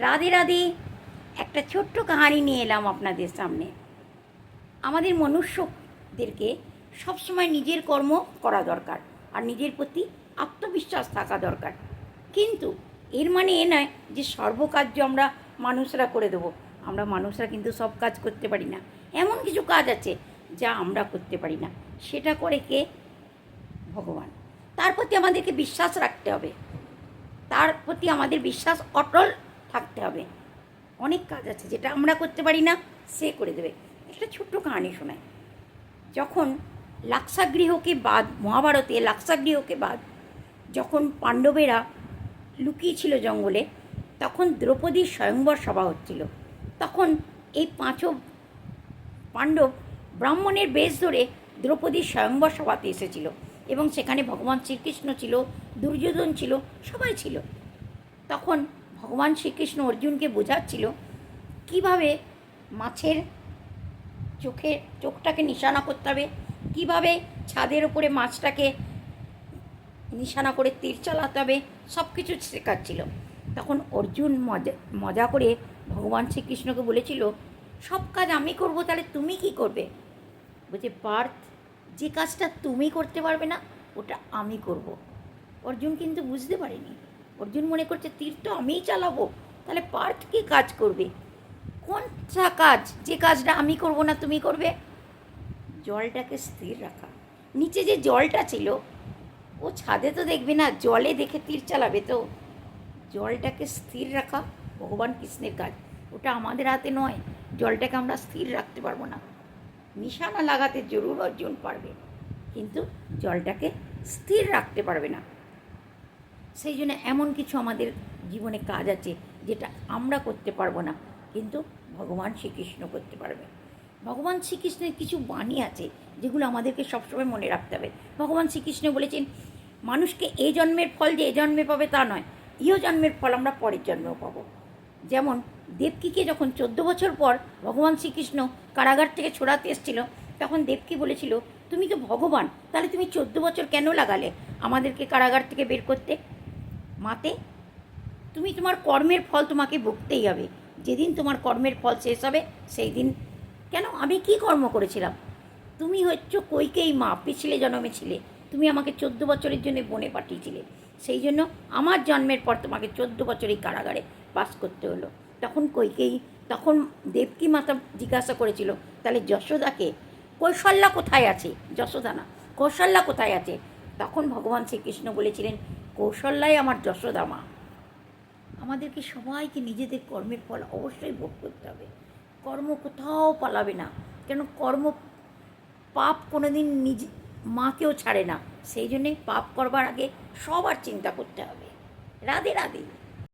রাধে রাধে। একটা ছোট্ট কাহানি নিয়ে এলাম আপনাদের সামনে। আমাদের মনুষ্যদেরকে সবসময় নিজের কর্ম করা দরকার, আর নিজের প্রতি আত্মবিশ্বাস থাকা দরকার। কিন্তু এর মানে এ নয় যে সর্বকার্য আমরা মানুষরা করে দেবো। আমরা মানুষরা কিন্তু সব কাজ করতে পারি না। এমন কিছু কাজ আছে যা আমরা করতে পারি না, সেটা করে কে? ভগবান। তার প্রতি আমাদেরকে বিশ্বাস রাখতে হবে, তার প্রতি আমাদের বিশ্বাস অটল থাকতে হবে। অনেক কাজ আছে যেটা আমরা করতে পারি না, সে করে দেবে। একটা ছোট্ট কাহানি শোনায়। যখন লাক্ষাগৃহকে বাদ, মহাভারতে লাক্ষাগৃহকে বাদ যখন পাণ্ডবেরা লুকিয়েছিল জঙ্গলে, তখন দ্রৌপদীর স্বয়ংবর সভা হচ্ছিল। তখন এই পাঁচও পাণ্ডব ব্রাহ্মণের বেশ ধরে দ্রৌপদীর স্বয়ংবর সভাতে এসেছিল, এবং সেখানে ভগবান শ্রীকৃষ্ণ ছিল, দুর্যোধন ছিল, সবাই ছিল। তখন ভগবান শ্রীকৃষ্ণ অর্জুনকে বোঝাচ্ছিল কীভাবে মাছের চোখটাকে নিশানা করতে হবে, কীভাবে ছাদের ওপরে মাছটাকে নিশানা করে তীর চালাতে হবে, সব কিছু শেখাচ্ছিল। তখন অর্জুন মজা করে ভগবান শ্রীকৃষ্ণকে বলেছিল, সব কাজ আমি করব, তাহলে তুমি কি করবে? বলছে, পার্থ, যে কাজটা তুমি করতে পারবে না ওটা আমি করব। অর্জুন কিন্তু বুঝতে পারেনি। অর্জুন মনে করছে তীর তো আমিই চালাবো, তাহলে পার্থ কি কাজ করবে? কোনটা কাজ যে কাজটা আমি করব না তুমি করবে? জলটাকে স্থির রাখা। নিচে যে জলটা ছিল, ও ছাদে তো দেখবে না, জলে দেখে তীর চালাবে তো। জলটাকে স্থির রাখা ভগবান কৃষ্ণের কাজ, ওটা আমাদের হাতে নয়। জলটাকে আমরা স্থির রাখতে পারবো না। নিশানা লাগাতে জরুর অর্জুন পারবে, কিন্তু জলটাকে স্থির রাখতে পারবে না। সেই জন্য এমন কিছু আমাদের জীবনে কাজ আছে যেটা আমরা করতে পারবো না, কিন্তু ভগবান শ্রীকৃষ্ণ করতে পারবে। ভগবান শ্রীকৃষ্ণের কিছু বাণী আছে যেগুলো আমাদেরকে সবসময় মনে রাখতে হবে। ভগবান শ্রীকৃষ্ণ বলেছেন, মানুষকে এই জন্মের ফল যে এ জন্মে পাবে তা নয়, ইহ জন্মের ফল আমরা পরের জন্মেও পাবো। যেমন দেবকীকে যখন 14 বছর পর ভগবান শ্রীকৃষ্ণ কারাগার থেকে ছোড়াতে এসেছিল, তখন দেবকী বলেছিল, তুমি তো ভগবান, তাহলে তুমি 14 বছর কেন লাগালে আমাদেরকে কারাগার থেকে বের করতে? মাতে, তুমি তোমার কর্মের ফল তোমাকে ভুগতেই হবে। যেদিন তোমার কর্মের ফল শেষ হবে সেই দিন। কেন? আমি কি কর্ম করেছিলাম? তুমি হচ্ছ কৈকেয়ী মা, পিছলে জন্মে ছিলে, তুমি আমাকে 14 বছরের জন্য বনে পাঠিয়েছিলে, সেই জন্য আমার জন্মের পর তোমাকে 14 বছর এই কারাগারে বাস করতে হলো। তখন দেবকী মাতা জিজ্ঞাসা করেছিল, তাহলে যশোদাকে, কৌশল্যা কোথায় আছে? যশোদা না, কৌশল্যা কোথায় আছে? তখন ভগবান শ্রীকৃষ্ণ বলেছিলেন, কৌশল্যাই আমার যশোদা মা। আমাদেরকে সবাইকে নিজেদের কর্মের ফল অবশ্যই ভোগ করতে হবে। কর্ম কোথাও পালাবে না, কেন? পাপ কোনোদিন মাকেও ছাড়ে না। সেই জন্যে পাপ করবার আগে সবার চিন্তা করতে হবে। রাধে রাধে।